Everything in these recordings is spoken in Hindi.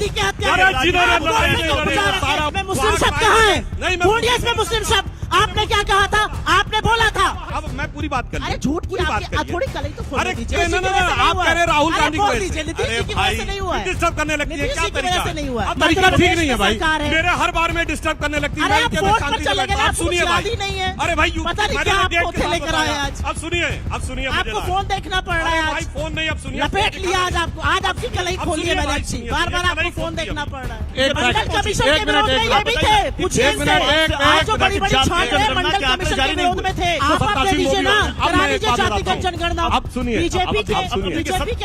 गांधी के हत्या में मुस्लिम शब्द कहाँ है? ढूंढिए इसमें मुस्लिम शब्द। आपने क्या कहा था? आपने बोला था। अब मैं पूरी बात कर, अरे झूठ की आपकी थोड़ी कल तो खोल दीजिए। आप कह रहे राहुल गांधी को नीतीश जी की वजह से नहीं हुआ है, डिस्टर्ब करने लगती है, क्या तरीका नहीं हुआ है? तरीका ठीक नहीं है भाई, मेरे हर बार में डिस्टर्ब करने लगती है। आप सुनिए भाई, नहीं है। अरे भाई पता नहीं क्या आपको लेकर आए आज। अब सुनिए आपको फोन देखना पड़ रहा है आज। फोन नहीं, अब सुनिए, लपेट लिया आज आपको। आज आपकी कलाई खोली है मैंने अच्छी, बार बार आपको फोन देखना पड़ रहा है। मंडल कमीशन के विरोध में ये भी थे, पूछिए आज जो बड़ी बड़ी छात्र मंडल कमीशन के विरोध में थे। आप दे दीजिए ना, करा दीजिए जातिगत जनगणना। अब सुनिए, बीजेपी के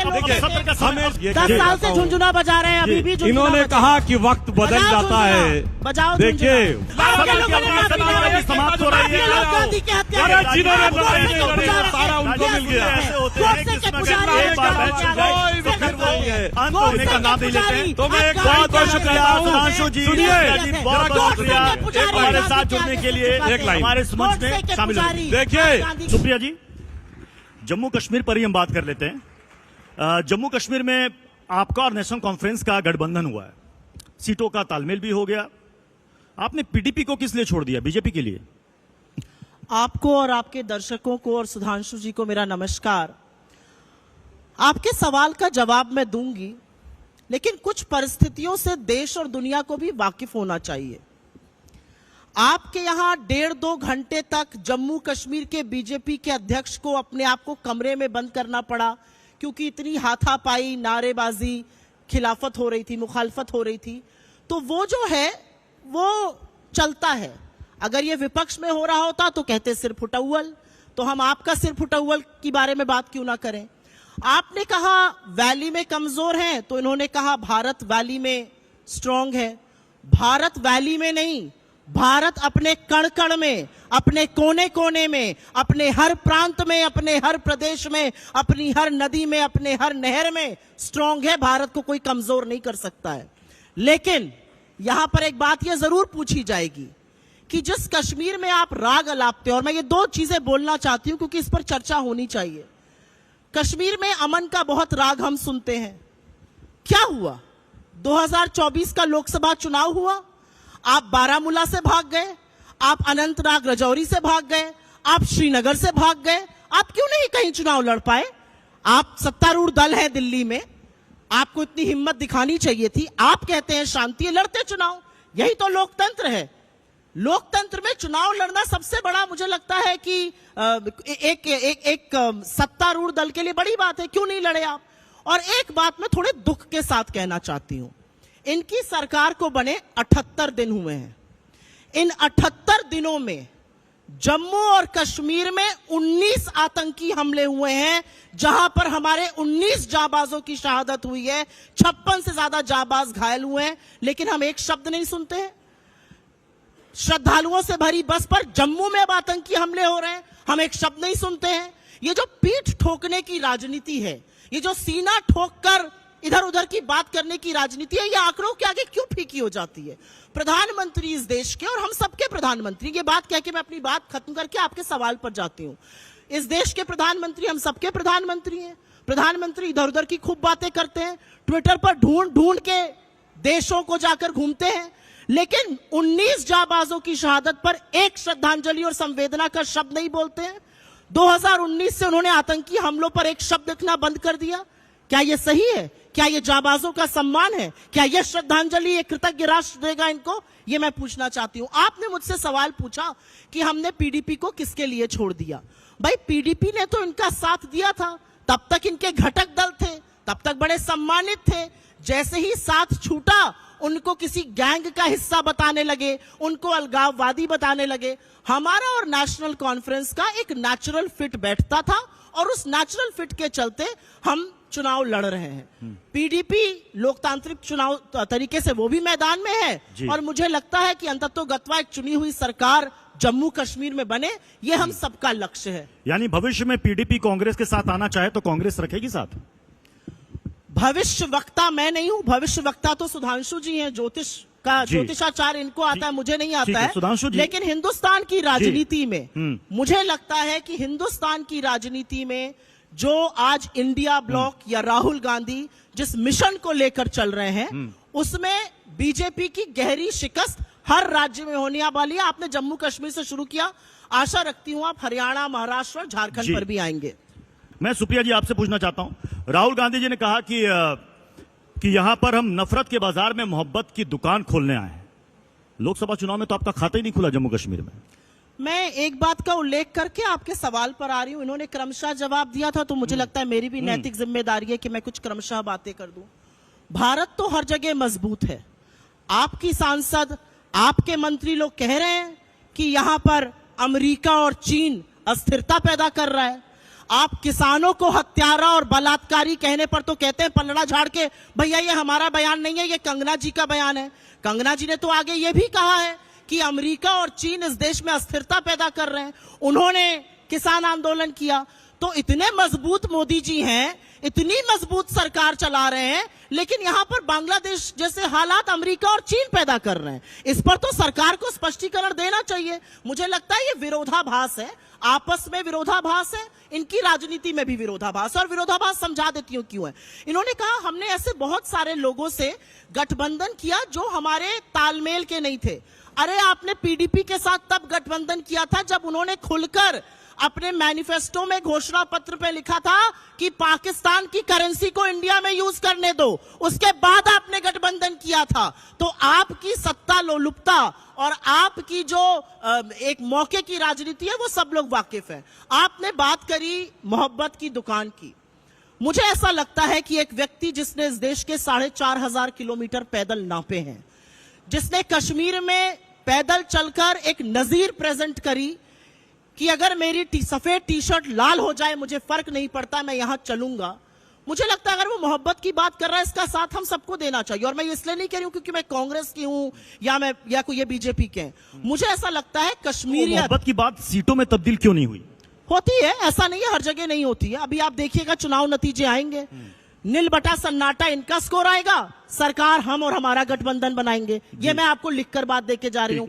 लोग 10 साल से झुंझुना बजा रहे हैं, अभी भी इन्होंने कहा कि वक्त बदल जाता है। बजाओ, देखिए समाप्त हो रही है। गांधी के हत्या सारा उनको मिल गया। अंत होने का नाम नहीं लेते हैं। तो मैं एक बहुत शुक्रिया सुधांशु जी, बहुत बहुत शुक्रिया हमारे साथ जुड़ने के लिए, एक लाइन हमारे इस मंच में शामिल हुए। देखिए सुप्रिया जी, जम्मू कश्मीर पर ही हम बात कर लेते हैं। जम्मू कश्मीर में आपका और नेशनल कॉन्फ्रेंस का गठबंधन हुआ है, सीटों का तालमेल भी हो गया। आपने पीडीपी को किस लिए छोड़ दिया, बीजेपी के लिए? आपको और आपके दर्शकों को और सुधांशु जी को मेरा नमस्कार। आपके सवाल का जवाब मैं दूंगी, लेकिन कुछ परिस्थितियों से देश और दुनिया को भी वाकिफ होना चाहिए। आपके यहां 1.5-2 घंटे तक जम्मू कश्मीर के बीजेपी के अध्यक्ष को अपने आप को कमरे में बंद करना पड़ा, क्योंकि इतनी हाथापाई, नारेबाजी, खिलाफत हो रही थी, मुखालफत हो रही थी। तो वो जो है वो चलता है। अगर ये विपक्ष में हो रहा होता तो कहते सिर फुटौल, तो हम आपका सिर फुटौल के बारे में बात क्यों ना करें। आपने कहा वैली में कमजोर हैं, तो इन्होंने कहा भारत वैली में स्ट्रांग है। भारत वैली में नहीं, भारत अपने कण कण में, अपने कोने कोने में, अपने हर प्रांत में, अपने हर प्रदेश में, अपनी हर नदी में, अपने हर नहर में स्ट्रांग है। भारत को कोई कमजोर नहीं कर सकता है। लेकिन यहां पर एक बात यह जरूर पूछी जाएगी कि जिस कश्मीर में आप राग अलापते, और मैं ये 2 चीजें बोलना चाहती हूं क्योंकि इस पर चर्चा होनी चाहिए। कश्मीर में अमन का बहुत राग हम सुनते हैं। क्या हुआ? 2024 का लोकसभा चुनाव हुआ, आप बारामूला से भाग गए, आप अनंतनाग राजौरी से भाग गए, आप श्रीनगर से भाग गए। आप क्यों नहीं कहीं चुनाव लड़ पाए? आप सत्तारूढ़ दल है दिल्ली में, आपको इतनी हिम्मत दिखानी चाहिए थी। आप कहते हैं शांति है, लड़ते चुनाव। यही तो लोकतंत्र है। लोकतंत्र में चुनाव लड़ना सबसे बड़ा, मुझे लगता है कि एक सत्तारूढ़ दल के लिए बड़ी बात है। क्यों नहीं लड़े आप? और एक बात मैं थोड़े दुख के साथ कहना चाहती हूं, इनकी सरकार को बने 78 दिन हुए हैं। इन 78 दिनों में जम्मू और कश्मीर में 19 आतंकी हमले हुए हैं, जहां पर हमारे 19 जाबाजों की शहादत हुई है, 56 से ज्यादा जाबाज घायल हुए हैं। लेकिन हम एक शब्द नहीं सुनते हैं। श्रद्धालुओं से भरी बस पर जम्मू में अब आतंकी हमले हो रहे हैं, हम एक शब्द नहीं सुनते हैं। ये जो पीठ ठोकने की राजनीति है, ये जो सीना ठोककर इधर उधर की बात करने की राजनीति है, ये आंकड़ों के आगे क्यों फीकी हो जाती है? प्रधानमंत्री इस देश के, और हम सबके प्रधानमंत्री, ये बात कह के मैं अपनी बात खत्म करके आपके सवाल पर जाती हूं। इस देश के प्रधानमंत्री हम सबके प्रधानमंत्री हैं। प्रधानमंत्री इधर उधर की खूब बातें करते हैं, ट्विटर पर ढूंढ ढूंढ के देशों को जाकर घूमते हैं, लेकिन 19 जाबाजों की शहादत पर एक श्रद्धांजलि और संवेदना का शब्द नहीं बोलते हैं। 2019 से उन्होंने आतंकी हमलों पर एक शब्द लिखना बंद कर दिया। क्या यह सही है? क्या यह जाबाजों का सम्मान है? क्या यह श्रद्धांजलि, यह कृतज्ञ राष्ट्र देगा इनको? यह मैं पूछना चाहती हूं। आपने मुझसे सवाल पूछा कि हमने पीडीपी को किसके लिए छोड़ दिया। भाई पीडीपी ने तो इनका साथ दिया था, तब तक इनके घटक दल थे, तब तक बड़े सम्मानित थे। जैसे ही साथ छूटा, उनको किसी गैंग का हिस्सा बताने लगे, उनको अलगाववादी बताने लगे। हमारा और नेशनल कॉन्फ्रेंस का एक नेचुरल फिट बैठता था, और उस नेचुरल फिट के चलते हम चुनाव लड़ रहे हैं। पीडीपी लोकतांत्रिक चुनाव तरीके से वो भी मैदान में है, और मुझे लगता है कि अंततोगत्वा एक चुनी हुई सरकार जम्मू कश्मीर में बने, ये हम सबका लक्ष्य है। यानी भविष्य में पीडीपी कांग्रेस के साथ आना चाहे तो कांग्रेस रखेगी साथ? भविष्य वक्ता मैं नहीं हूं, भविष्य वक्ता तो सुधांशु जी हैं। ज्योतिषाचार इनको आता है, मुझे नहीं आता है। लेकिन हिंदुस्तान की राजनीति में मुझे लगता है कि हिंदुस्तान की राजनीति में जो आज इंडिया ब्लॉक या राहुल गांधी जिस मिशन को लेकर चल रहे हैं, उसमें बीजेपी की गहरी शिकस्त हर राज्य में होने वाली है। आपने जम्मू कश्मीर से शुरू किया, आशा रखती हूं आप हरियाणा, महाराष्ट्र और झारखंड पर भी आएंगे। मैं सुप्रिया जी आपसे पूछना चाहता हूं, राहुल गांधी जी ने कहा कि यहां पर हम नफरत के बाजार में मोहब्बत की दुकान खोलने आए हैं। लोकसभा चुनाव में तो आपका खाता ही नहीं खुला जम्मू कश्मीर में। मैं एक बात का उल्लेख करके आपके सवाल पर आ रही हूं। इन्होंने क्रमशः जवाब दिया था, तो मुझे लगता है मेरी भी नैतिक जिम्मेदारी है कि मैं कुछ क्रमशः बातें कर दूं। भारत तो हर जगह मजबूत है। आपकी सांसद, आपके मंत्री लोग कह रहे हैं कि यहां पर अमेरिका और चीन अस्थिरता पैदा कर रहा है। आप किसानों को हत्यारा और बलात्कारी कहने पर तो कहते हैं पलड़ा झाड़ के, भैया ये हमारा बयान नहीं है, ये कंगना जी का बयान है। कंगना जी ने तो आगे ये भी कहा है कि अमेरिका और चीन इस देश में अस्थिरता पैदा कर रहे हैं। उन्होंने किसान आंदोलन किया। तो इतने मजबूत मोदी जी हैं, इतनी मजबूत सरकार चला रहे हैं, लेकिन यहां पर बांग्लादेश जैसे हालात अमेरिका और चीन पैदा कर रहे हैं। इस पर तो सरकार को स्पष्टीकरण देना चाहिए। मुझे लगता है ये विरोधाभास है, आपस में विरोधाभास है, इनकी राजनीति में भी विरोधाभास है। और विरोधाभास समझा देती हूं क्यों है। इन्होंने कहा हमने ऐसे बहुत सारे लोगों से गठबंधन किया जो हमारे तालमेल के नहीं थे। अरे आपने पीडीपी के साथ तब गठबंधन किया था जब उन्होंने खुलकर अपने मैनिफेस्टो में घोषणा पत्र पे लिखा था कि पाकिस्तान की करेंसी को इंडिया में यूज करने दो। उसके बाद आपने गठबंधन किया था। तो आपकी सत्ता लोलुपता और आपकी जो एक मौके की राजनीति है वो सब लोग वाकिफ है। आपने बात करी मोहब्बत की दुकान की। मुझे ऐसा लगता है कि एक व्यक्ति जिसने इस देश के 4,500 किलोमीटर पैदल नापे हैं, जिसने कश्मीर में पैदल चलकर एक नजीर प्रेजेंट करी कि अगर मेरी सफेद टी शर्ट लाल हो जाए मुझे फर्क नहीं पड़ता, मैं यहां चलूंगा। मुझे लगता है अगर वो मोहब्बत की बात कर रहा है, इसका साथ हम सबको देना चाहिए। और मैं इसलिए नहीं कह रही हूं क्योंकि मैं कांग्रेस की हूं या कोई ये बीजेपी के हैं। मुझे ऐसा लगता है कश्मीर मोहब्बत की बात सीटों में तब्दील क्यों नहीं हुई? होती है, ऐसा नहीं है हर जगह नहीं होती है। अभी आप देखिएगा चुनाव नतीजे आएंगे, नील बटा सन्नाटा इनका स्कोर आएगा, सरकार हम और हमारा गठबंधन बनाएंगे। ये मैं आपको लिखकर बात देके जा रही हूं।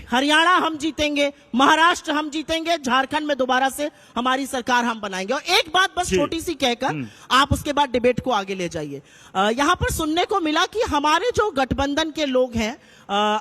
हरियाणा हम जीतेंगे, महाराष्ट्र हम जीतेंगे, झारखंड में दोबारा से हमारी सरकार हम बनाएंगे। और एक बात बस छोटी सी कहकर आप उसके बाद डिबेट को आगे ले जाइए। यहां पर सुनने को मिला कि हमारे जो गठबंधन के लोग हैं,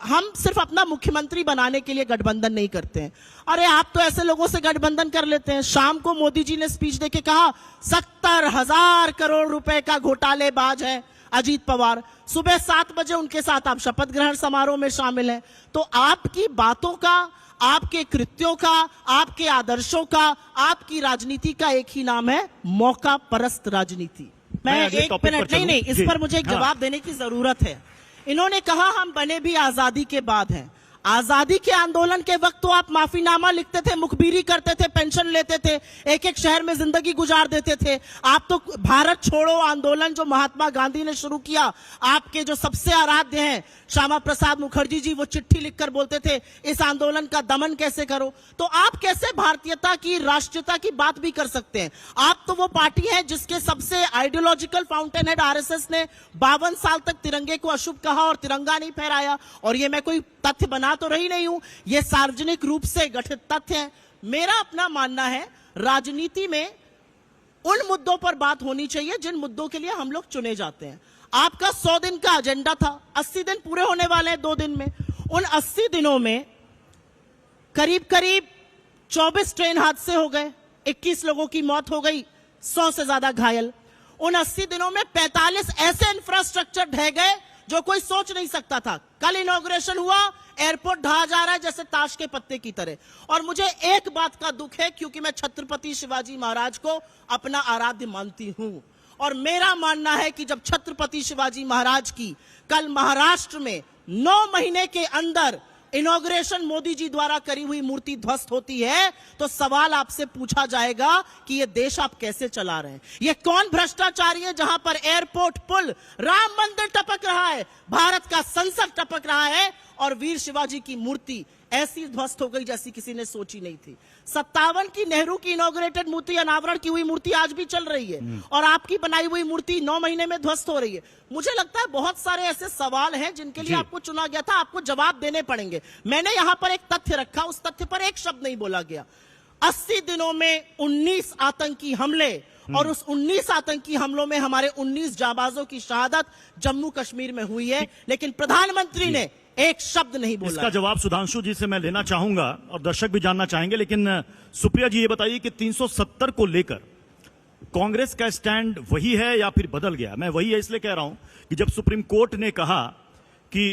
हम सिर्फ अपना मुख्यमंत्री बनाने के लिए गठबंधन नहीं करते हैं। अरे आप तो ऐसे लोगों से गठबंधन कर लेते हैं। शाम को मोदी जी ने स्पीच देके कहा 70,000 करोड़ रुपए का घोटालेबाज है अजीत पवार। सुबह 7 बजे उनके साथ आप शपथ ग्रहण समारोह में शामिल हैं। तो आपकी बातों का, आपके कृत्यों का, आपके आदर्शों का, आपकी राजनीति का एक ही नाम है मौका परस्त राजनीति। मैं 1 मिनट नहीं, इस पर मुझे एक जवाब देने की जरूरत है। इन्होंने कहा हम बने भी आजादी के बाद हैं। आजादी के आंदोलन के वक्त तो आप माफीनामा लिखते थे, मुखबिरी करते थे, पेंशन लेते थे, एक एक शहर में जिंदगी गुजार देते थे। आप तो भारत छोड़ो आंदोलन जो महात्मा गांधी ने शुरू किया, आपके जो सबसे आराध्य हैं श्यामा प्रसाद मुखर्जी जी, वो चिट्ठी लिखकर बोलते थे इस आंदोलन का दमन कैसे करो। तो आप कैसे भारतीयता की, राष्ट्रीयता की बात भी कर सकते हैं? आप तो वो पार्टी है जिसके सबसे आइडियोलॉजिकल फाउंटेन हेड आरएसएस ने 52 साल तक तिरंगे को अशुभ कहा और तिरंगा नहीं फहराया। और ये मैं कोई तथ्य बना तो रही नहीं हूं, ये सार्वजनिक रूप से गठित तथ्य है। मेरा अपना मानना है राजनीति में उन मुद्दों पर बात होनी चाहिए जिन मुद्दों के लिए हम लोग चुने जाते हैं। आपका 100 दिन का एजेंडा था, 80 दिन पूरे होने वाले हैं 2 दिन में। उन 80 दिनों में करीब करीब 24 ट्रेन हादसे हो गए, 21 लोगों की मौत हो गई, 100 से ज्यादा घायल। उन 80 दिनों में 45 ऐसे इंफ्रास्ट्रक्चर ढह गए जो कोई सोच नहीं सकता था। कल इनॉग्रेशन हुआ, एयरपोर्ट ढहा जा रहा है जैसे ताश के पत्ते की तरह। और मुझे एक बात का दुख है क्योंकि मैं छत्रपति शिवाजी महाराज को अपना आराध्य मानती हूं। और मेरा मानना है कि जब छत्रपति शिवाजी महाराज की कल महाराष्ट्र में 9 महीने के अंदर इनॉग्रेशन मोदी जी द्वारा करी हुई मूर्ति ध्वस्त होती है, तो सवाल आपसे पूछा जाएगा कि ये देश आप कैसे चला रहे हैं। ये कौन भ्रष्टाचारी है जहां पर एयरपोर्ट, पुल, राम मंदिर टपक रहा है, भारत का संसद टपक रहा है और वीर शिवाजी की मूर्ति ऐसी ध्वस्त हो गई जैसी किसी ने सोची नहीं थी। 57 की नेहरू की इनॉग्रेटेड मूर्ति, अनावरण की हुई मूर्ति आज भी चल रही है और आपकी बनाई हुई मूर्ति 9 महीने में ध्वस्त हो रही है। मुझे लगता है बहुत सारे ऐसे सवाल हैं जिनके लिए आपको चुना गया था, आपको जवाब देने पड़ेंगे। मैंने यहां पर एक तथ्य रखा, उस तथ्य पर एक शब्द नहीं बोला गया। 80 दिनों में 19 आतंकी हमले और उस 19 आतंकी हमलों में हमारे 19 जाबाजों की शहादत जम्मू कश्मीर में हुई है, लेकिन प्रधानमंत्री ने एक शब्द नहीं बोला। इसका जवाब सुधांशु जी से मैं लेना चाहूंगा और दर्शक भी जानना चाहेंगे, लेकिन सुप्रिया जी ये बताइए कि 370 को लेकर कांग्रेस का स्टैंड वही है या फिर बदल गया? मैं वही है इसलिए कह रहा हूं कि जब सुप्रीम कोर्ट ने कहा कि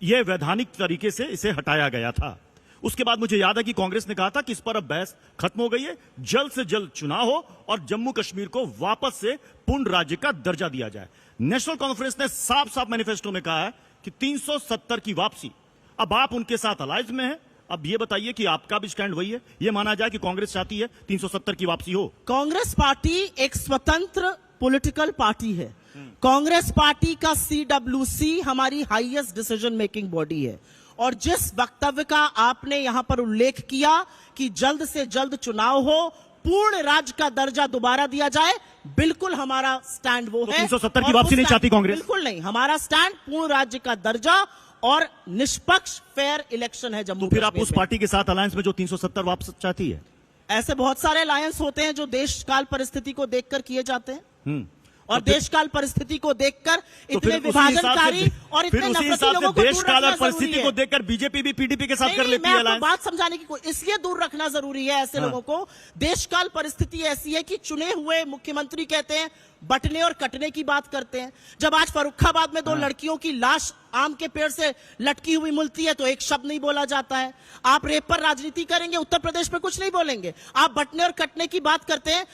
यह वैधानिक तरीके से इसे हटाया गया था, उसके बाद मुझे याद है कि कांग्रेस ने कहा था कि इस पर अब बहस खत्म हो गई है, जल्द से जल्द चुनाव हो और जम्मू कश्मीर को वापस से पूर्ण राज्य का दर्जा दिया जाए। नेशनल कॉन्फ्रेंस ने साफ साफ मैनिफेस्टो में कहा है कि 370 की वापसी। अब आप उनके साथ अलायंस में हैं, अब ये बताइए कि आपका भी स्टैंड वही है? ये माना जाए कि कांग्रेस चाहती है 370 की वापसी हो? कांग्रेस पार्टी एक स्वतंत्र पॉलिटिकल पार्टी है। कांग्रेस पार्टी का CWC हमारी हाईएस्ट डिसीजन मेकिंग बॉडी है, और जिस वक्तव्य का आपने यहां पर उल्लेख किया कि जल्द से जल्द चुनाव हो, पूर्ण राज्य का दर्जा दोबारा दिया जाए, बिल्कुल हमारा स्टैंड वो तो है। 370 की वापसी नहीं चाहती कांग्रेस? बिल्कुल नहीं, हमारा स्टैंड पूर्ण राज्य का दर्जा और निष्पक्ष फेयर इलेक्शन है जम्मू तो फिर आप कश्मीर उस में। पार्टी के साथ अलायंस में जो 370 वापस चाहती है? ऐसे बहुत सारे अलायंस होते हैं जो देश काल परिस्थिति को देखकर किए जाते हैं, और तो देश काल परिस्थिति को देखकर तो इतने फिर उसी हिसाब विभाजनकारी से- और फिर इतने उसी नफरती हिसाब लोगों से को देश दूर काल रखना और परिस्थिति जरूरी को है। देखकर बीजेपी भी पीडीपी के साथ नहीं, कर नहीं, लेती मैं है आपको अलायंस। बात समझाने की इसलिए दूर रखना जरूरी है ऐसे लोगों को। देश काल परिस्थिति ऐसी है कि चुने हुए मुख्यमंत्री कहते हैं बटने और कटने की बात करते हैं। जब आज फर्रुखाबाद में 2 लड़कियों की लाश आम के पेड़ से लटकी हुई मिलती है तो एक शब्द नहीं बोला जाता है। आप रेप पर राजनीति करेंगे, उत्तर प्रदेश में कुछ नहीं बोलेंगे। आप बटने और कटने की बात करते हैं,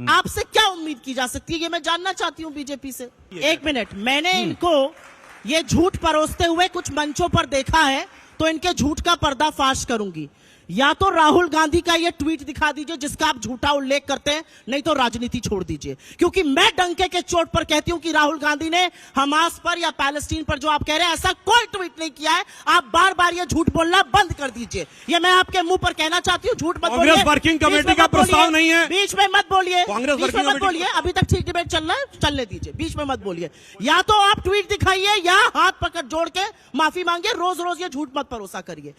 आपसे क्या उम्मीद की जा सकती है, ये मैं जानना चाहती हूं बीजेपी से। एक मिनट, मैंने इनको ये झूठ परोसते हुए कुछ मंचों पर देखा है, तो इनके झूठ का पर्दाफाश करूंगी। या तो राहुल गांधी का ये ट्वीट दिखा दीजिए जिसका आप झूठा उल्लेख करते हैं, नहीं तो राजनीति छोड़ दीजिए, क्योंकि मैं डंके के चोट पर कहती हूं कि राहुल गांधी ने हमास पर या पैलेस्टीन पर जो आप कह रहे हैं ऐसा कोई ट्वीट नहीं किया है। आप बार बार ये झूठ बोलना बंद कर दीजिए, ये मैं आपके मुंह पर कहना चाहती हूं। झूठ मत बोलिए। कांग्रेस वर्किंग बीच में कमेटी का मत बोलिए, प्रस्ताव नहीं है। बीच में मत बोलिए, कांग्रेस बीच में वर्किंग मत कमेटी- बोलिए। अभी तक ठीक डिबेट चल रहा है, चलने दीजिए, बीच में मत बोलिए। या तो आप ट्वीट दिखाइए या हाथ पकड़ जोड़ के माफी मांगिए। रोज रोज ये झूठ मत भरोसा करिए।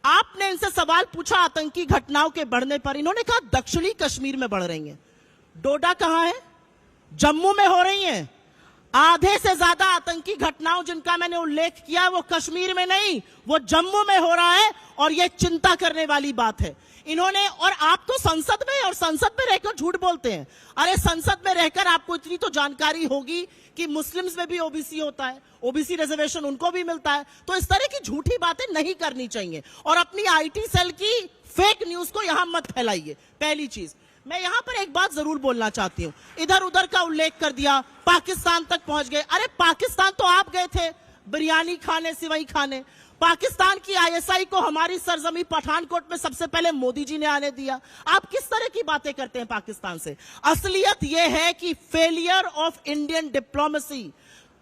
आपने इनसे सवाल पूछा आतंकी घटनाओं के बढ़ने पर, इन्होंने कहा दक्षिणी कश्मीर में बढ़ रही हैं। डोडा कहां है? जम्मू में हो रही हैं। आधे से ज्यादा आतंकी घटनाओं जिनका मैंने उल्लेख किया वो कश्मीर में नहीं, वो जम्मू में हो रहा है, और ये चिंता करने वाली बात है। इन्होंने, और आप तो संसद में और संसद में रहकर झूठ बोलते हैं। अरे संसद में रहकर आपको इतनी तो जानकारी होगी कि मुस्लिम्स में भी ओबीसी होता है, ओबीसी रिजर्वेशन उनको भी मिलता है। तो इस तरह की झूठी बातें नहीं करनी चाहिए, और अपनी आईटी सेल की फेक न्यूज को यहां मत फैलाइए। पहली चीज, मैं यहां पर एक बात जरूर बोलना चाहती हूं। इधर उधर का उल्लेख कर दिया, पाकिस्तान तक पहुंच गए। अरे पाकिस्तान तो आप गए थे बिरयानी खाने, सिवई खाने। पाकिस्तान की आईएसआई को हमारी सरजमी पठानकोट में सबसे पहले मोदी जी ने आने दिया। आप किस तरह की बातें करते हैं पाकिस्तान से? असलियत यह है कि फेलियर ऑफ इंडियन डिप्लोमेसी,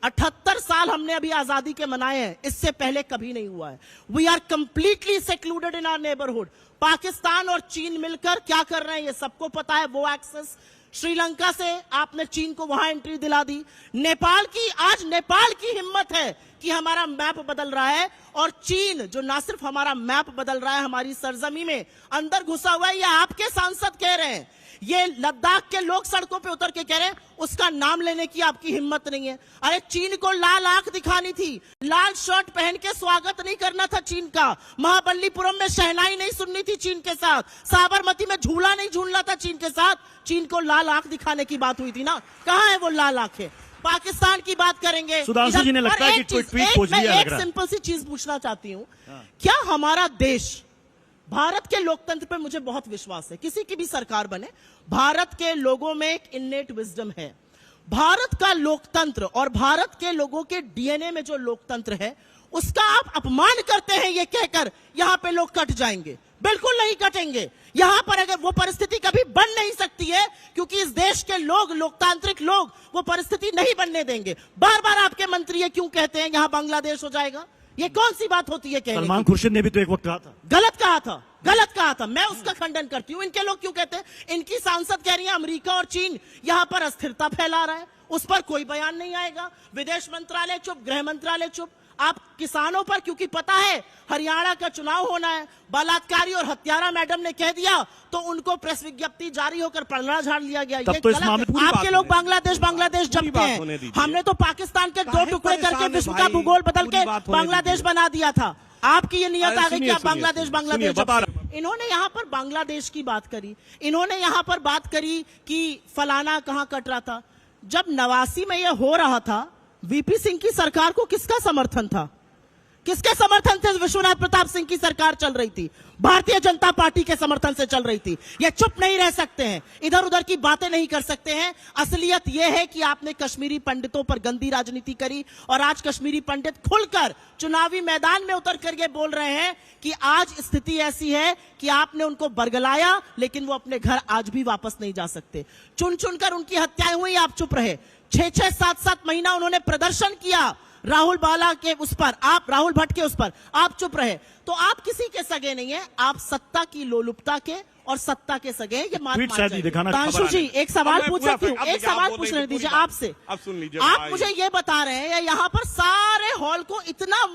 78 साल हमने अभी आजादी के मनाए हैं, इससे पहले कभी नहीं हुआ है। We are completely secluded in our neighbourhood. Pakistan और चीन मिलकर क्या कर रहे हैं ये सबको पता है। वो एक्सेस श्रीलंका से आपने चीन को वहां एंट्री दिला दी। नेपाल की, आज नेपाल की हिम्मत है कि हमारा मैप बदल रहा है, और चीन जो ना सिर्फ हमारा मैप बदल रहा है, हमारी सरजमी में अंदर घुसा हुआ है। ये आपके सांसद कह रहे हैं, ये लद्दाख के लोग सड़कों पे उतर के कह रहे हैं, उसका नाम लेने की आपकी हिम्मत नहीं है। अरे चीन को लाल आंख दिखानी थी, लाल शर्ट पहन के स्वागत नहीं करना था चीन का। महाबलीपुरम में शहनाई नहीं सुननी थी चीन के साथ, साबरमती में झूला नहीं झूलना था चीन के साथ। चीन को लाल आंख दिखाने की बात हुई थी ना, कहां है वो लाल आंखें? पाकिस्तान की बात करेंगे। सुधांशु जी ने लगता है कि ट्वीट खोज लिया लग एक रहा है। सिंपल सी चीज पूछना चाहती हूं, क्या हमारा देश, भारत के लोकतंत्र पे मुझे बहुत विश्वास है, किसी की भी सरकार बने, भारत के लोगों में एक इन्नेट विजडम है। भारत का लोकतंत्र और भारत के लोगों के डीएनए में जो लोकतंत्र है, उसका आप अपमान करते हैं ये कहकर यहां पे लोग कट जाएंगे। बिल्कुल नहीं कटेंगे। यहां पर अगर वो परिस्थिति कभी बन नहीं सकती है, क्योंकि इस देश के लोग, लोकतांत्रिक लोग, वो परिस्थिति नहीं बनने देंगे। बार बार आपके मंत्री ये क्यों कहते हैं यहां बांग्लादेश हो जाएगा? ये कौन सी बात होती है कहने सलमान की? खुर्शीद ने भी तो एक वक्त कहा था। गलत कहा था, गलत कहा था, मैं उसका खंडन करती हूं। इनके लोग क्यों कहते हैं? इनकी सांसद कह रही है अमेरिका और चीन यहां पर अस्थिरता फैला रहा है, उस पर कोई बयान नहीं आएगा। विदेश मंत्रालय चुप, गृह मंत्रालय चुप। आप किसानों पर, क्योंकि पता है हरियाणा का चुनाव होना है, बलात्कारी और हत्यारा मैडम ने कह दिया तो उनको प्रेस विज्ञप्ति जारी होकर पलड़ा झाड़ लिया गया। तब ये तो इस गलत मामले है। आपके लोग बांग्लादेश जपते हैं, हमने तो पाकिस्तान के 2 टुकड़े करके विश्व का भूगोल बदल के बांग्लादेश बना दिया था। आपकी ये नियत आ गई कि आप बांग्लादेश इन्होंने यहाँ पर बांग्लादेश की बात करी, इन्होंने यहाँ पर बात करी कि फलाना कहाँ कट रहा था। जब 89 में यह हो रहा था, वीपी सिंह की सरकार को किसका समर्थन था? किसके समर्थन से विश्वनाथ प्रताप सिंह की सरकार चल रही थी? भारतीय जनता पार्टी के समर्थन से चल रही थी। ये चुप नहीं रह सकते हैं, इधर उधर की बातें नहीं कर सकते हैं। असलियत यह है कि आपने कश्मीरी पंडितों पर गंदी राजनीति करी और आज कश्मीरी पंडित खुलकर चुनावी मैदान में उतर कर ये बोल रहे हैं कि आज स्थिति ऐसी है कि आपने उनको बरगलाया, लेकिन वो अपने घर आज भी वापस नहीं जा सकते। चुन चुनकर उनकी हत्याएं हुई, आप चुप रहे। 6-6, 7-7 महीना उन्होंने प्रदर्शन किया राहुल बाला के उस पर, आप राहुल भट्ट के उस पर, आप चुप रहे। तो आप किसी के सगे नहीं है, आप सत्ता की लोलुपता के और सत्ता के सगे। ये मान तांशु जी एक सवाल पूछ सकती हूँ, एक सवाल पूछने दीजिए आपसे। आप मुझे ये बता रहे हैं, यहाँ पर सारे हॉल को इतना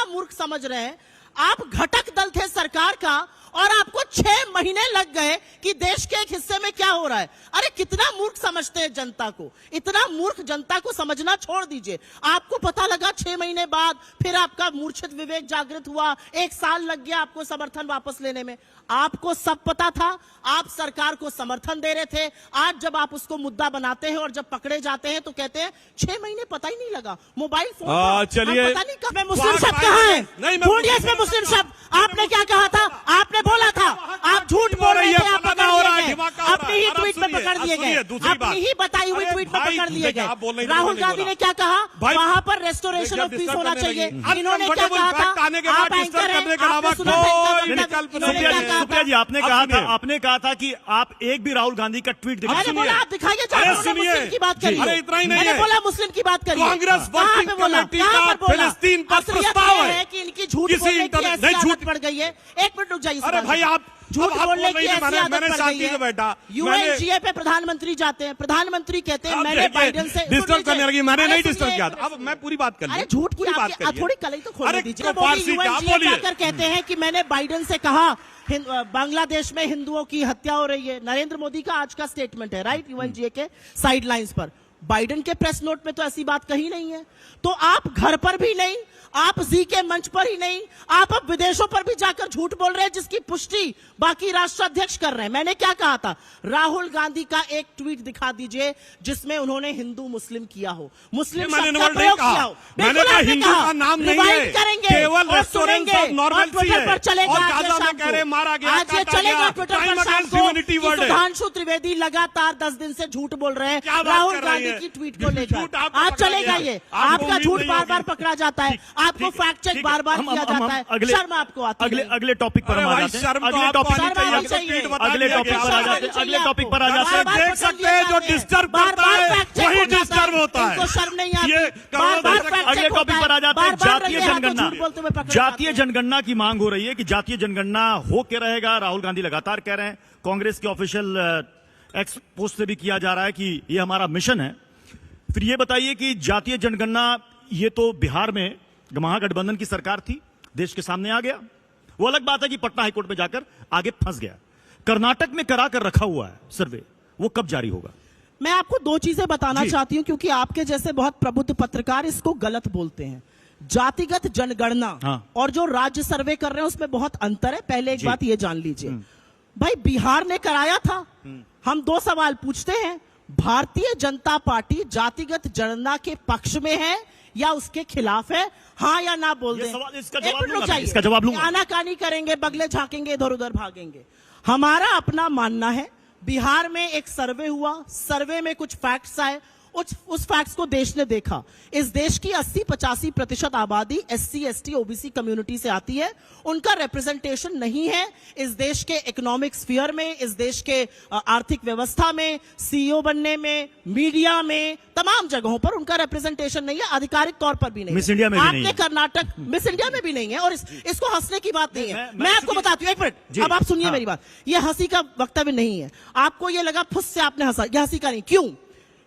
मूर्ख समझ रहे हैं। आप घटक दल थे सरकार का और आपको 6 महीने लग गए कि देश के एक हिस्से में क्या हो रहा है। अरे कितना मूर्ख समझते हैं जनता को, इतना मूर्ख जनता को समझना छोड़ दीजिए। आपको पता लगा 6 महीने बाद, फिर आपका मूर्छित विवेक जागृत हुआ, 1 साल लग गया आपको समर्थन वापस लेने में। आपको सब पता था, आप सरकार को समर्थन दे रहे थे। आज जब आप उसको मुद्दा बनाते हैं और जब पकड़े जाते हैं तो कहते हैं 6 महीने पता ही नहीं लगा, मोबाइल फोन चलिए, पता नहीं कब मुस्लिम शब्द कहाँ है, ढूंढिए इसमें मुस्लिम शब्द। आपने क्या कहा था? आपने बोला था, आप झूठ बोल रहे थे, आप पकड़ लिए गए, अपनी ही ट्वीट में पकड़ लिए गए, अपनी ही बताई हुई ट्वीट में पकड़ लिए गए। राहुल गांधी ने क्या कहा? वहां पर रेस्टोरेशन ऑफ पीस होना चाहिए। इन्होंने क्या कहा था? आप एंकर हैं, आपने सुना था। सुप्रिया जी, आपने कहा था कि आप एक भी राहुल गांधी का ट्वीट दिखाइए। मैंने बोला आप दिखाइए, मुस्लिम की बात करिए। अरे इतना ही नहीं, मैंने बोला मुस्लिम की बात करिए। कांग्रेस वर्किंग कमेटी का फिलिस्तीन पर प्रस्ताव है कि इनकी झूठ बोलने की ऐसी आदत पड़ गई है। 1 मिनट रुक जाइए। अरे भाई, आप झूठ बोलने की ऐसी आदत मैंने पड़ शांति गई से बैठा। है। यूएनजीए पे प्रधानमंत्री जाते हैं, प्रधानमंत्री कहते हैं मैंने बाइडेन से डिस्टर्ब करने लगी। मैंने नहीं डिस्टर्ब किया था। अब मैं पूरी बात कर लूं। अरे झूठ की बात करिए, थोड़ी कलई तो खोल दीजिए। यूएनजीए जाकर कहते हैं कि मैंने बाइडेन से कहा बांग्लादेश में हिंदुओं की हत्या हो रही है। नरेंद्र मोदी का आज का स्टेटमेंट है, राइट, यूएनजीए के साइडलाइंस पर। बाइडेन के प्रेस नोट में तो ऐसी बात कही नहीं है। तो आप घर पर भी नहीं, आप जी के मंच पर ही नहीं, आप अब विदेशों पर भी जाकर झूठ बोल रहे हैं, जिसकी पुष्टि बाकी राष्ट्राध्यक्ष कर रहे हैं। मैंने क्या कहा था? राहुल गांधी का एक ट्वीट दिखा दीजिए जिसमें उन्होंने हिंदू मुस्लिम किया हो, मुस्लिम शब्द का प्रयोग किया हो। मैंने कहा हिंदू का नाम नहीं है, केवल रेस्टोरेंट ऑफ नॉर्मलसी है। पर चलेगा और गाजा में कह रहे मारा गया, आज ये चलेगा ट्विटर पर शाम को। सुधांशु त्रिवेदी लगातार 10 दिन से झूठ बोल रहे हैं राहुल गांधी की ट्वीट को लेकर। आज चलेगा ये, आपका झूठ बार बार पकड़ा जाता है, आपको फैक्ट चेक बार बार किया जाता है। शर्म आपको आती है? अगले टॉपिक पर हम आ जाते हैं। अगले टॉपिक पर आ जाते हैं। देख सकते हैं जो डिस्टर्ब करता है वही डिस्टर्ब होता है। शर्म नहीं आती? अगले टॉपिक पर आ जाते हैं। जातीय जनगणना, जातीय जनगणना की मांग हो रही है कि जातीय जनगणना हो के रहेगा। राहुल गांधी लगातार कह रहे हैं, कांग्रेस के ऑफिशियल एक्स पोस्ट से भी किया जा रहा है कि ये हमारा मिशन है। फिर ये बताइए कि जातीय जनगणना, ये तो बिहार में महागठबंधन की सरकार थी, देश के सामने आ गया। वो अलग बात है कि पटना हाईकोर्ट में जाकर आगे फंस गया। कर्नाटक में करा कर रखा हुआ है सर्वे, वो कब जारी होगा? मैं आपको 2 चीजें बताना चाहती हूं, क्योंकि आपके जैसे बहुत प्रबुद्ध पत्रकार इसको गलत बोलते हैं। जातिगत जनगणना और जो राज्य सर्वे कर रहे हैं उसमें बहुत अंतर है। पहले एक बात ये जान लीजिए भाई, बिहार ने कराया था। हम 2 सवाल पूछते हैं, भारतीय जनता पार्टी जातिगत जनगणना के पक्ष में है या उसके खिलाफ है? हाँ या ना बोल दें। इसका जवाब लूंगा। आनाकानी करेंगे, बगले झांकेंगे, इधर उधर भागेंगे। हमारा अपना मानना है, बिहार में एक सर्वे हुआ, सर्वे में कुछ फैक्ट्स आए, उस फैक्ट्स को देश ने देखा। इस देश की 80-85% आबादी SC, ST, OBC कम्युनिटी से आती है। उनका रिप्रेजेंटेशन नहीं है इस देश के इकोनॉमिक स्फीयर में, इस देश के आर्थिक व्यवस्था में, CEO बनने में, मीडिया में, तमाम जगहों पर उनका रिप्रेजेंटेशन नहीं है, आधिकारिक तौर पर भी नहीं। मिस इंडिया में भी नहीं है। कर्नाटक मिस इंडिया में भी नहीं है, और इसको हंसने की बात नहीं है। मैं आपको बताती हूँ, 1 मिनट, अब आप सुनिए मेरी बात। यह हंसी का वक्तव्य नहीं है। आपको यह लगा फुस से आपने हंसा, यह हंसी का नहीं। क्यों?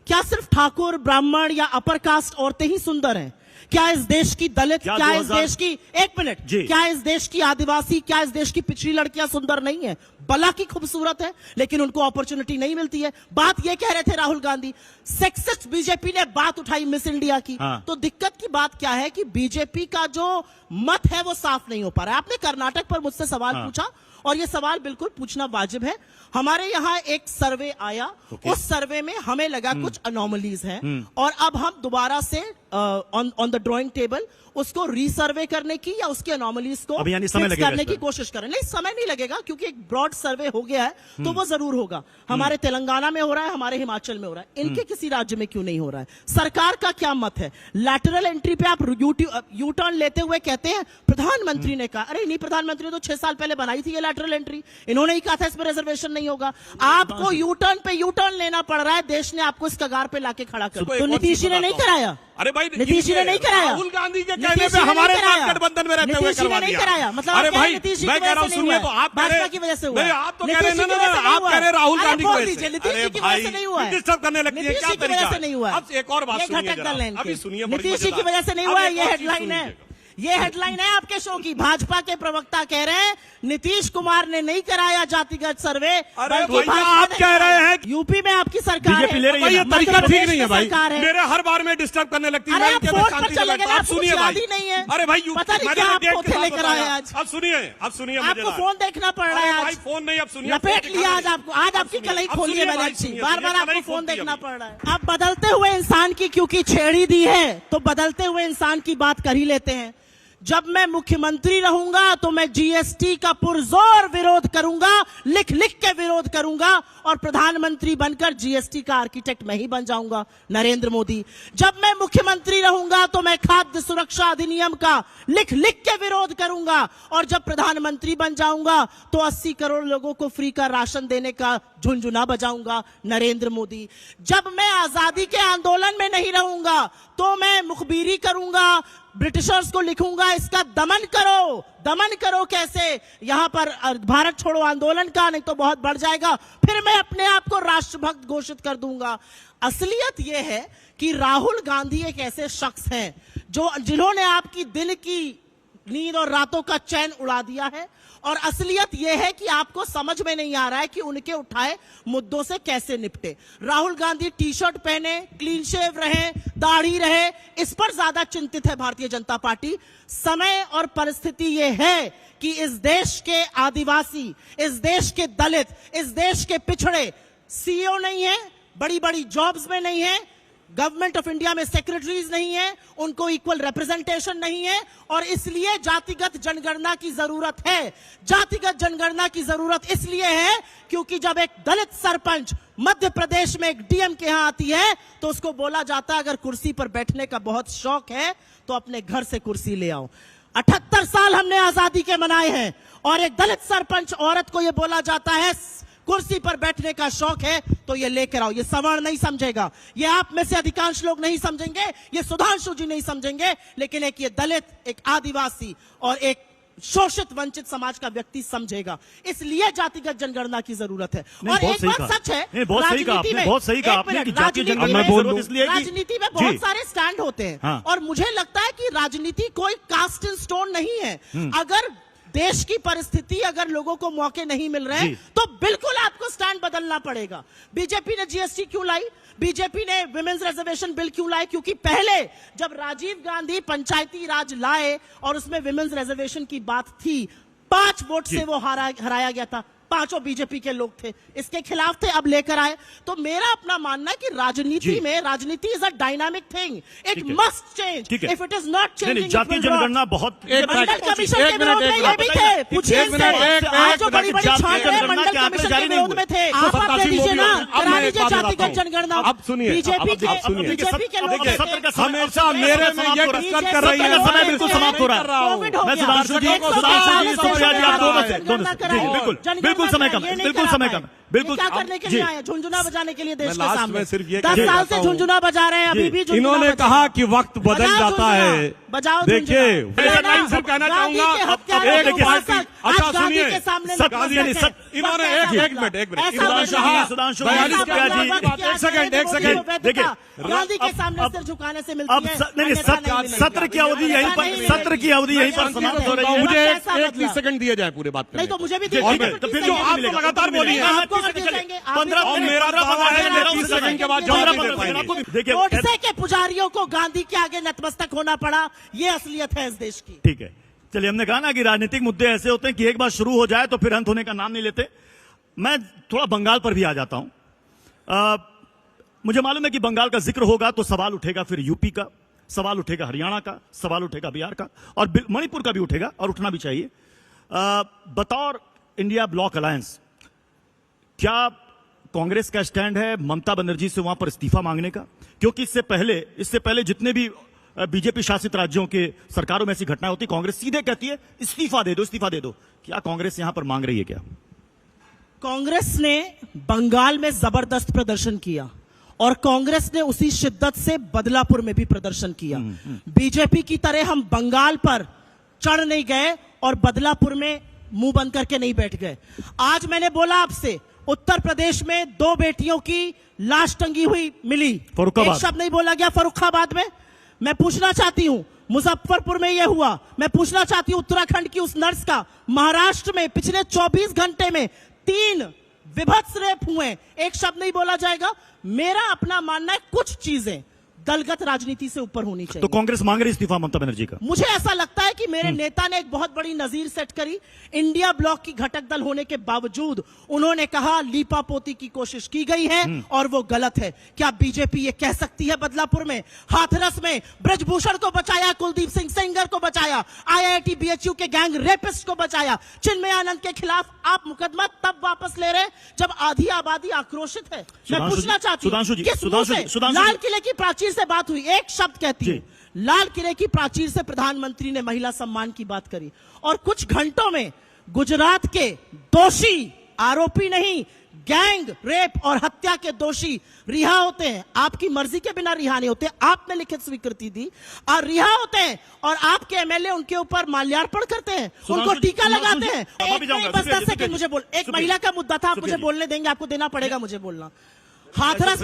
क्या सिर्फ ठाकुर, ब्राह्मण या अपर कास्ट औरतें ही सुंदर हैं? क्या इस देश की दलित, क्या क्या इस 2000 देश की, एक मिनट, जी। क्या इस देश की आदिवासी, क्या इस देश की पिछड़ी लड़कियां सुंदर नहीं है? भला की खूबसूरत है, लेकिन उनको अपॉर्चुनिटी नहीं मिलती है। बात ये कह रहे थे राहुल गांधी, सेक्सिस्ट बीजेपी ने बात उठाई मिस इंडिया की। हाँ। तो दिक्कत की बात क्या है कि बीजेपी का जो मत है वो साफ नहीं हो पा रहा है। आपने कर्नाटक पर मुझसे सवाल हाँ। पूछा, और ये सवाल बिल्कुल पूछना वाजिब है। हमारे यहाँ एक सर्वे आया, उस सर्वे में हमें लगा कुछ अनोमलीज हैं, और अब हम दोबारा से ऑन द ड्राइंग टेबल उसको रीसर्वे करने की या उसकी अनोमलीज को अभी यानी समय fix लगेगा करने इस की पर। कोशिश करें। नहीं, समय नहीं लगेगा, क्योंकि एक ब्रॉड सर्वे हो गया है तो वो जरूर होगा। हमारे तेलंगाना में हो रहा है, हमारे हिमाचल में हो रहा है, इनके किसी राज्य में क्यों नहीं हो रहा है? सरकार का क्या मत है? लैटरल एंट्री पे आप यू टर्न लेते हुए कहते हैं प्रधानमंत्री ने कहा, अरे नहीं, प्रधानमंत्री ने तो 6 साल पहले बनाई थी ये लैटरल एंट्री, इन्होंने ही कहा था इसमें रिजर्वेशन नहीं होगा। आपको यू टर्न पे यू टर्न लेना पड़ रहा है, देश ने आपको इस कगार पे लाके खड़ा कर दिया। तो नीतीश जी ने नहीं कराया, अरे भाई नीतीश जी ने नहीं कराया, राहुल गांधी के कहने नीतीश पे जी ने हमारे नहीं साथ कराया। गठबंधन में रहते हुए नीतीश जी ने करवा नहीं दिया। कराया, मतलब अरे आप कह रहे भाई, हैं नीतीश जी मैं की कह रहा वजह हूं, से नहीं सुनिए हुआ तो है, आप कह भाजपा रहे की वजह से हुआ नहीं, है। आप तो कह रहे नीतीश जी हैं, की वजह से नहीं आप हुआ कह रहे हैं राहुल अरे गांधी की बोल वजह दीजिए, से। नीतीश जी की वजह से नहीं हुआ है, डिस्टर्ब करने लगती है, नीतीश क्या जी की वजह तरीका से नहीं हुआ है। अब एक और बात ये सुनिए घटक जरा। दल है इनके। अभी सुनिए, बड़ी नीतीश जी की मजेदार। वजह से नहीं अब हुआ है, एक ये और चीज हेडलाइन है, सुनिएगा। ये हेडलाइन है आपके शो की। भाजपा के प्रवक्ता कह रहे हैं नीतीश कुमार ने नहीं कराया जातिगत सर्वे, अरे बल्कि भैया, भाजपा आप ने कह रहे कराया। हैं यूपी में आपकी सरकार है, बीजेपी ले रही है ये ना। तरीका मध्य ठीक प्रदेश नहीं है में भाई, सरकार है। मेरे हर बार में डिस्टर्ब करने लगती है। अरे मैं आप कहता फोन शांति पर से चले बैठता गए, हूं। आपको सुनिए कुछ भाई, याद ही नहीं है। अरे भाई, पता नहीं मैंने क्या देख आप के फोन सब लेकर आए बताया। आज। अब सुनिए आपको मजेदार। फोन देखना पड़ रहा है अरे भाई, आज, फोन नहीं, अब सुनिए, लपेट लिया आज आपको, आज अब आपकी सुनिए, कलई अब खोली है सुनिए मैंने भाई, अच्छी, सुनिए, बार बार सुनिए, आपको कलई फोन खोलती देखना अभी। पड़ रहा है। आप बदलते हुए इंसान की क्योंकि छेड़ी दी है, तो बदलते हुए इंसान की बात कर ही लेते हैं। जब मैं मुख्यमंत्री रहूंगा तो मैं जीएसटी का पुरजोर विरोध करूंगा, लिख लिख के विरोध करूंगा, और प्रधानमंत्री बनकर जीएसटी का आर्किटेक्ट मैं ही बन जाऊंगा, नरेंद्र मोदी। जब मैं मुख्यमंत्री रहूंगा तो मैं खाद्य सुरक्षा अधिनियम का लिख लिख के विरोध करूंगा, और जब प्रधानमंत्री बन जाऊंगा तो 80 करोड़ लोगों को फ्री का राशन देने का झुनझुना बजाऊंगा, नरेंद्र मोदी। जब मैं आजादी के आंदोलन में नहीं रहूंगा तो मैं मुखबिरी करूंगा, ब्रिटिशर्स को लिखूंगा इसका दमन करो। दमन करो कैसे? यहां पर भारत छोड़ो आंदोलन का, नहीं तो बहुत बढ़ जाएगा, फिर मैं अपने आप को राष्ट्रभक्त घोषित कर दूंगा। असलियत यह है कि राहुल गांधी एक ऐसे शख्स हैं जिन्होंने आपकी दिन की नींद और रातों का चैन उड़ा दिया है, और असलियत यह है कि आपको समझ में नहीं आ रहा है कि उनके उठाए मुद्दों से कैसे निपटे। राहुल गांधी टी शर्ट पहने, क्लीन शेव रहे, दाढ़ी रहे, इस पर ज्यादा चिंतित है भारतीय जनता पार्टी। समय और परिस्थिति यह है कि इस देश के आदिवासी, इस देश के दलित, इस देश के पिछड़े सीईओ नहीं है, बड़ी बड़ी जॉब्स में नहीं है, गवर्नमेंट ऑफ इंडिया में सेक्रेटरीज नहीं है, उनको इक्वल रिप्रेजेंटेशन नहीं है, और इसलिए जातिगत जनगणना की जरूरत है। जातिगत जनगणना की जरूरत इसलिए है क्योंकि जब एक दलित सरपंच मध्य प्रदेश में एक डीएम के यहां आती है तो उसको बोला जाता है अगर कुर्सी पर बैठने का बहुत शौक है तो अपने घर से कुर्सी ले आओ। 78 साल हमने आजादी के मनाए हैं, और एक दलित सरपंच औरत को यह बोला जाता है कुर्सी पर बैठने का शौक है तो ये लेकर आओ। ये सवर्ण नहीं समझेगा, ये आप में से अधिकांश लोग नहीं समझेंगे, ये सुधांशु जी नहीं समझेंगे, लेकिन एक ये दलित, एक आदिवासी और एक शोषित वंचित समाज का व्यक्ति समझेगा। इसलिए जातिगत जनगणना की जरूरत है। और एक बात सच है, बहुत सही कहा आपने, बहुत सही कहा आपने कि जातीय जनगणना की जरूरत इसलिए कि राजनीति में बहुत सारे स्टैंड होते हैं। हाँ। और मुझे लगता है कि राजनीति कोई कास्ट इन स्टोन नहीं है। अगर देश की परिस्थिति, अगर लोगों को मौके नहीं मिल रहे तो बिल्कुल आपको स्टैंड बदलना पड़ेगा। बीजेपी ने जीएसटी क्यों लाई? बीजेपी ने विमेंस रिजर्वेशन बिल क्यों लाए? क्योंकि पहले जब राजीव गांधी पंचायती राज लाए और उसमें विमेंस रिजर्वेशन की बात थी, 5 वोट से वो हराया गया था, 5 बीजेपी के लोग थे, इसके खिलाफ थे, अब लेकर आए। तो मेरा अपना मानना है कि राजनीति is a dynamic thing, it must change. If it is not changing, जातीय जनगणना बहुत मंडल कमीशन के विरोध में ये भी थे, पूछिए आज जो बड़ी बड़ी छात्र है मंडल कमीशन के विरोध में थे। आप अपने दीजिए ना, करा लीजिए जातिगत जनगणना। अब सुनिए, बीजेपी के लोग हमेशा मेरे में ये डिस्कस कर रही है, समय बिल्कुल समाप्त हो रहा है। कोविड हो मैं गया, सुधांशु जी, सुप्रिया जी, आप दोनों से बिल्कुल समय कम, बिल्कुल समय कम। बिल्कुल, क्या करने के जी। लिए आए? झुंझुना बजाने के लिए देश मैं के लास्ट सामने में सिर्फ ये 10 कहना साल चाहता से हूं। झुंझुना बजा रहे हैं, अभी भी झुंझुना इन्होंने बजा कहा रहे हैं। कि वक्त बदल बजाओ जाता झुंझुना, है। बजाओ देखिए, झुंझुना। मैं लेना, सिर्फ कहना गांधी चाहूंगा, के हत्यारों अब को देखिए, फांसा- अच्छा, आज गांधी सुनिए, के सामने गांधी नतमस्तक है। इन्होंने वक्त ऐसा एक बदला। मिनट ऐसा सुधांशु बदला। जी, सुधांशु जी, ऐसा सुप्रिया बदला जी, वक्त के एक सेकंड, आगे एक सेकंड। वैधता देखिए, गांधी के अब- सामने अब- सिर झुकाने से अब मिलती है, नहीं, अन्यथा नहीं सत्र मिलेगी। सत्र की अवधि यहीं पर, नहीं सत्र की अवधि यहीं पर समाप्त हो रही है। मुझे वक्त ऐसा एक बदला। 30 सेकंड दिए जाए पूरे बात करने नहीं तो को। मुझे भी और दीजिए, तो फिर नहीं, जो नहीं, आप नहीं, लगातार नहीं, बोलिए। नहीं, आपको कर दिए जाएंगे, आप भी 15 बोलिए। मेरा दावा है कि 30 सेकंड के बाद जवाब नहीं दे पाएंगे। देखिए, गोडसे के पुजारियों को गांधी के आगे नतमस्तक होना पड़ा, ये असलियत है इस देश की। ठीक है, चलिए, हमने कहा ना कि राजनीतिक मुद्दे ऐसे होते हैं कि एक बार शुरू हो जाए तो फिर अंत होने का नाम नहीं लेते। मैं थोड़ा बंगाल पर भी आ जाता हूं। मुझे मालूम है कि बंगाल का जिक्र होगा तो सवाल उठेगा फिर यूपी का, सवाल उठेगा हरियाणा का, सवाल उठेगा बिहार का, और मणिपुर का भी उठेगा, और उठना भी चाहिए। बतौर इंडिया ब्लॉक अलायंस, क्या कांग्रेस का स्टैंड है ममता बनर्जी से वहां पर इस्तीफा मांगने का? क्योंकि इससे पहले जितने भी बीजेपी शासित राज्यों के सरकारों में ऐसी घटना होती, कांग्रेस सीधे कहती है इस्तीफा दे दो, इस्तीफा दे दो। क्या कांग्रेस यहां पर मांग रही है क्या? कांग्रेस ने बंगाल में जबरदस्त प्रदर्शन किया और कांग्रेस ने उसी शिद्दत से बदलापुर में भी प्रदर्शन किया। बीजेपी की तरह हम बंगाल पर चढ़ नहीं गए और बदलापुर में मुंह बंद करके नहीं बैठ गए। आज मैंने बोला आपसे, उत्तर प्रदेश में 2 बेटियों की लाश टंगी हुई मिली, फर्रुखाबाद। एक शब्द नहीं बोला गया फर्रुखाबाद में। मैं पूछना चाहती हूं, मुजफ्फरपुर में यह हुआ। मैं पूछना चाहती हूं उत्तराखंड की उस नर्स का, महाराष्ट्र में पिछले 24 घंटे में 3 विभत्स रेप हुए, एक शब्द नहीं बोला जाएगा। मेरा अपना मानना है कुछ चीजें दलगत राजनीति से ऊपर होनी चाहिए। तो कांग्रेस मांग रही इस्तीफा ममता बनर्जी का? मुझे ऐसा लगता है कि मेरे नेता ने एक बहुत बड़ी नजीर सेट करी। इंडिया ब्लॉक की घटक दल होने के बावजूद उन्होंने कहा लीपापोती की कोशिश की गई है और वो गलत है। क्या बीजेपी ये कह सकती है बदलापुर में, हाथरस में ब्रजभूषण को बचाया, कुलदीप सिंह सेंगर को बचाया, IIT BHU के गैंग रेपिस्ट को बचाया, चिन्मय आनंद के खिलाफ आप मुकदमा तब वापस ले रहे जब आधी आबादी आक्रोशित है। मैं पूछना चाहती सुधांशु हूं जी, किस मुंह से सुधांशु लाल जी। किले की प्राचीर से बात हुई, एक शब्द कहती हूं, लाल किले की प्राचीर से प्रधानमंत्री ने महिला सम्मान की बात करी और कुछ घंटों में गुजरात के दोषी, आरोपी नहीं, गैंग रेप और हत्या के दोषी रिहा होते हैं। आपकी मर्जी के बिना रिहा नहीं होते, आपने लिखित स्वीकृति दी और रिहा होते हैं और आपके MLA उनके ऊपर माल्यार्पण करते हैं, उनको टीका लगाते हैं। बस 10 सेकंड मुझे बोल, एक महिला का मुद्दा था, आप मुझे बोलने देंगे? आपको देना पड़ेगा मुझे बोलना। हाथरस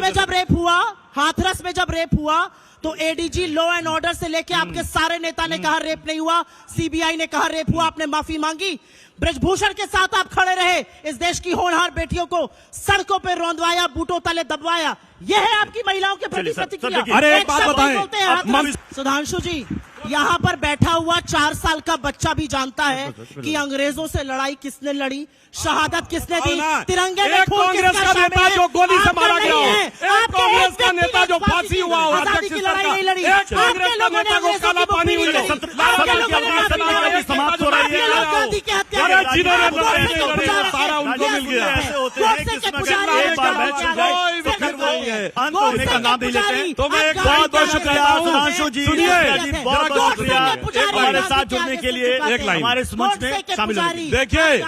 में जब रेप हुआ तो ADG लॉ एंड ऑर्डर से लेके आपके सारे नेता ने कहा रेप नहीं हुआ, CBI ने कहा रेप हुआ, आपने माफी मांगी। ब्रजभूषण के साथ आप खड़े रहे, इस देश की होनहार बेटियों को सड़कों पे रौंदवाया, बूटों तले दबवाया। यह है आपकी महिलाओं के प्रति प्रतिक्रिया। अरे एक बात बताएं, सुधांशु जी, यहाँ पर बैठा हुआ 4 साल का बच्चा भी जानता है कि अंग्रेजों से लड़ाई किसने लड़ी, शहादत किसने दी, तिरंगे में खून कांग्रेस किसका का नेता शामिल है? जो गोली से आपका मारा नहीं गया, है। एक आपके कांग्रेस का व्यक्ति नेता ने जो फांसी हुआ हो, आजादी अध्यक्ष की लड़ाई नहीं लड़ी। एक कांग्रेस आपके का लोगों ने नेता को अंग्रेजों काला की पानी मुट्ठी हुई नहीं है। लड़ी। आपके लोगों ने माफी नहीं लड़ी। समाप्त हो रही आपके है। लोग गांधी के हत्या अरे करते हैं। जिन्होंने आप गोडसे लड़ाई को लड़ी, पुजारी सारा हैं। उनको मिल गया। ऐसे होते हैं गोडसे कि के इसमें पुजारी अगर हैं, एक बार गांधी मैच के हो जाए, आगे। कोई फिक्र नहीं है। अंत होने का नाम नहीं लेते। तो मैं एक आप बहुत बहुत गांधी शुक्रिया के हूं। सुधांशु जी, सुनिए, सुप्रिया जी, बहुत बहुत गोडसे शुक्रिया के पुजारी हमारे गांधी साथ के जुड़ने आगे के लिए, सिर झुकाते हैं। हमारे इस मंच में गोडसे के शामिल होने के पुजारी लिए। देखिए, गांधी